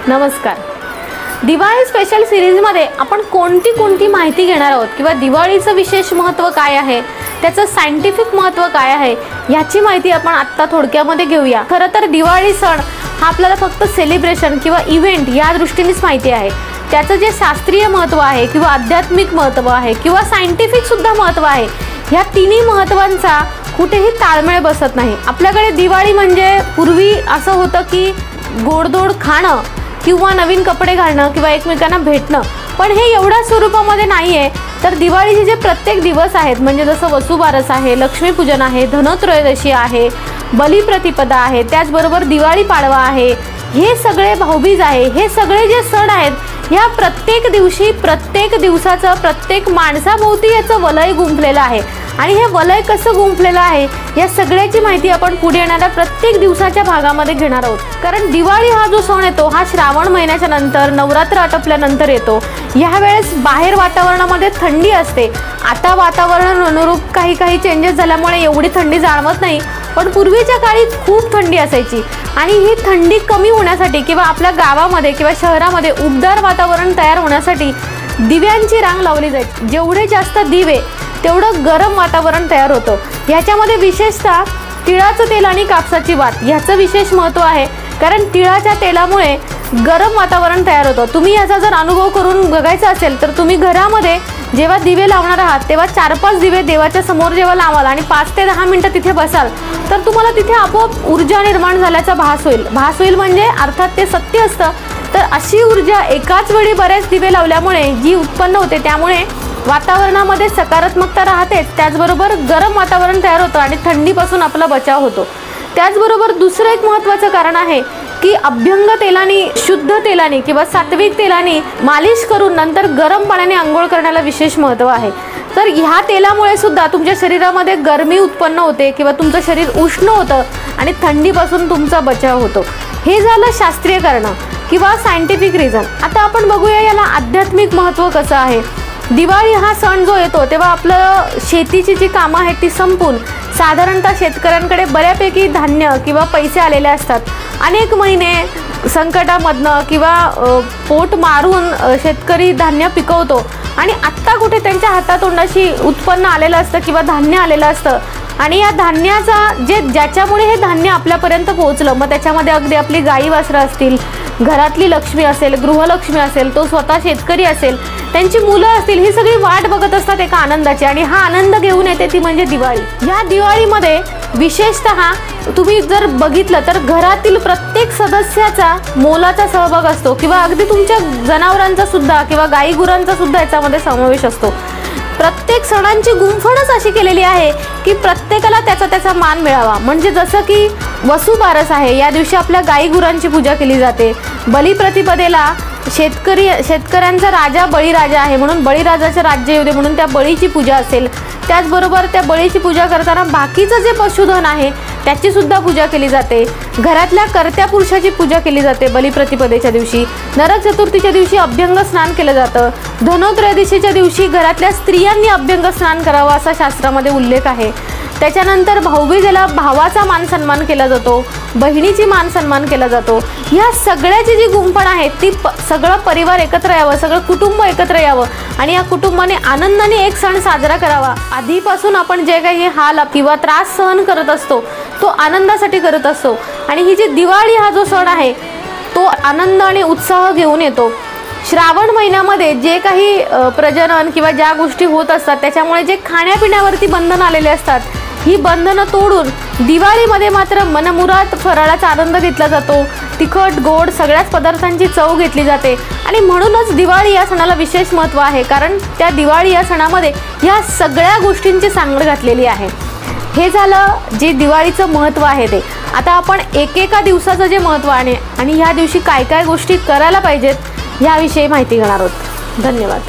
नमस्कार. दिवाळी स्पेशल सिरीजमध्ये आपण कोणती माहिती घेणार आहोत किंवा दिवाळीचं विशेष महत्त्व काय आहे, त्याचं सायंटिफिक महत्त्व काय आहे याची माहिती आपण आत्ता थोडक्यामध्ये घेऊया. खरं तर दिवाळी सण हा आपल्याला फक्त सेलिब्रेशन किंवा इव्हेंट या दृष्टीनेच माहिती आहे. त्याचं जे शास्त्रीय महत्त्व आहे किंवा आध्यात्मिक महत्त्व आहे किंवा सायंटिफिक सुद्धा महत्त्व आहे, ह्या तिन्ही महत्त्वांचा कुठेही ताळमेळ बसत नाही. आपल्याकडे दिवाळी म्हणजे पूर्वी असं होतं की गोडधोड खाणं किंवा नवीन कपडे घालणं किंवा एकमेकांना भेटणं, पण हे एवढ्या स्वरूपामध्ये नाही आहे. तर दिवाळीचे जे प्रत्येक दिवस आहेत म्हणजे जसं वसुबारस आहे, लक्ष्मीपूजन आहे, धनत्रयोदशी आहे, बलिप्रतिपदा आहे, त्याचबरोबर दिवाळी पाडवा आहे, हे सगळे भाऊबीज आहे, हे सगळे जे सण आहेत ह्या प्रत्येक दिवशी प्रत्येक दिवसाचं प्रत्येक माणसाभोवती याचं वलय गुंफलेलं आहे. आणि हे वलय कसं गुंफलेलं आहे या सगळ्याची माहिती आपण पुढे येणाऱ्या प्रत्येक दिवसाच्या भागामध्ये घेणार आहोत. कारण दिवाळी हा जो सण येतो हा श्रावण महिन्याच्या नंतर नवरात्र आटोपल्यानंतर येतो. यावेळेस बाहेर वातावरणामध्ये थंडी असते. आता वातावरण अनुरूप काही चेंजेस झाल्यामुळे एवढी थंडी जाणवत नाही, पण पूर्वीच्या काळी खूप थंडी असायची. आणि ही थंडी कमी होण्यासाठी किंवा आपल्या गावामध्ये किंवा शहरामध्ये उबदार वातावरण तयार होण्यासाठी दिव्यांची रांग लावली जायची. जेवढे जास्त दिवे तेवढं गरम वातावरण तयार होतं. ह्याच्यामध्ये विशेषतः तिळाचं तेल आणि कापसाची वात ह्याचं विशेष महत्त्व आहे. कारण तिळाच्या तेलामुळे गरम वातावरण तयार होतं. तुम्ही याचा जर अनुभव करून बघायचा असेल तर तुम्ही घरामध्ये जेव्हा दिवे लावणार आहात तेव्हा 4-5 दिवे देवाच्या समोर जेव्हा लावाल आणि 5 ते 10 मिनिटं तिथे बसाल तर तुम्हाला तिथे आपोआप ऊर्जा निर्माण झाल्याचा भास होईल म्हणजे अर्थात ते सत्य असतं. तर अशी ऊर्जा एकाच वेळी बरेच दिवे लावल्यामुळे जी उत्पन्न होते त्यामुळे वातावरणामध्ये सकारात्मकता राहतेच, त्याचबरोबर गरम वातावरण तयार होतं आणि थंडीपासून आपला बचाव होतो. त्याचबरोबर दुसरं एक महत्त्वाचं कारण आहे की अभ्यंग तेलाने, शुद्ध तेलाने किंवा सात्विक तेलाने मालिश करून नंतर गरम पाण्याने आंघोळ करण्याला विशेष महत्त्व आहे. तर ह्या तेलामुळे सुद्धा तुमच्या शरीरामध्ये गरमी उत्पन्न होते किंवा तुमचं शरीर उष्ण होतं आणि थंडीपासून तुमचा बचाव होतो. हे झालं शास्त्रीय कारण किंवा सायंटिफिक रिझन. आता आपण बघूया याला आध्यात्मिक महत्त्व कसं आहे. दिवाळी हा सण जो येतो तेव्हा आपलं शेतीची जी कामं आहेत ती संपून साधारणतः शेतकऱ्यांकडे बऱ्यापैकी धान्य किंवा पैसे आलेले असतात. अनेक महिने संकटामधनं किंवा पोट मारून शेतकरी धान्य पिकवतो आणि आत्ता कुठे त्यांच्या हातातोंडाशी उत्पन्न आलेलं असतं किंवा धान्य आलेलं असतं. आणि या धान्याचा ज्याच्यामुळे हे धान्य आपल्यापर्यंत पोहोचलं, मग त्याच्यामध्ये अगदी आपली गाई वासरं असतील, घरातली लक्ष्मी असेल, गृहलक्ष्मी असेल, तो स्वतः शेतकरी असेल, त्यांची मुलं असतील, ही सगळी वाट बघत असतात एका आनंदाची आणि हा आनंद घेऊन येते ती म्हणजे दिवाळी. या दिवाळीमध्ये विशेषतः तुम्ही जर बघितलं तर घरातील प्रत्येक सदस्याचा मोलाचा सहभाग असतो किंवा अगदी तुमच्या जनावरांचा सुद्धा किंवा गाई गुरांचा सुद्धा याच्यामध्ये समावेश असतो. प्रत्येक सणांची गुंफणच अशी केलेली आहे की प्रत्येकाला त्याचा मान मिळावा. म्हणजे जसं की वसुबारस आहे, या दिवशी आपल्या गाई गुरांची पूजा केली जाते. बलिप्रतिपदेला शेतकऱ्यांचा राजा बळीराजा आहे म्हणून बळीराजाचं राज्य येऊ दे म्हणून त्या बळीची पूजा असेल. त्याचबरोबर त्या बळीची पूजा करताना बाकीचं जे पशुधन आहे त्याची सुद्धा पूजा केली जाते. घरातल्या कर्त्या पुरुषाची पूजा केली जाते बलिप्रतिपदेच्या दिवशी. नरक चतुर्थीच्या दिवशी अभ्यंग स्नान केलं जातं. धनत्रयोदशीच्या दिवशी घरातल्या स्त्रियांनी अभ्यंग स्नान करावं असा शास्त्रामध्ये उल्लेख आहे. त्याच्यानंतर भाऊबीजेला भावाचा मान सन्मान केला जातो, बहिणीची मान सन्मान केला जातो. ह्या सगळ्याची जी गुंफण आहे ती सगळं परिवार एकत्र यावं, सगळं कुटुंब एकत्र यावं आणि या कुटुंबाने आनंदाने एक सण साजरा करावा. आधीपासून आपण जे काही हाल किंवा त्रास सहन करत असतो तो आनंदासाठी करत असतो. आणि ही जी दिवाळी हा जो सण आहे तो आनंद आणि उत्साह घेऊन येतो. श्रावण महिन्यामध्ये जे काही प्रजनन किंवा ज्या गोष्टी होत असतात त्याच्यामुळे जे खाण्यापिण्यावरती बंधन आलेले असतात, ही बंधनं तोडून दिवाळीमध्ये मात्र मनमुराद फराळाचा आनंद घेतला जातो. तिखट गोड सगळ्याच पदार्थांची चव घेतली जाते आणि म्हणूनच दिवाळी या सणाला विशेष महत्त्व आहे. कारण त्या दिवाळी या सणामध्ये या सगळ्या गोष्टींची सांगड घातलेली आहे. हे झालं जे दिवाळीचं महत्त्व आहे ते. आता आपण एकेका दिवसाचं जे महत्त्व आहे आणि ह्या दिवशी काय काय गोष्टी करायला पाहिजेत याविषयी माहिती घेणार आहोत. धन्यवाद.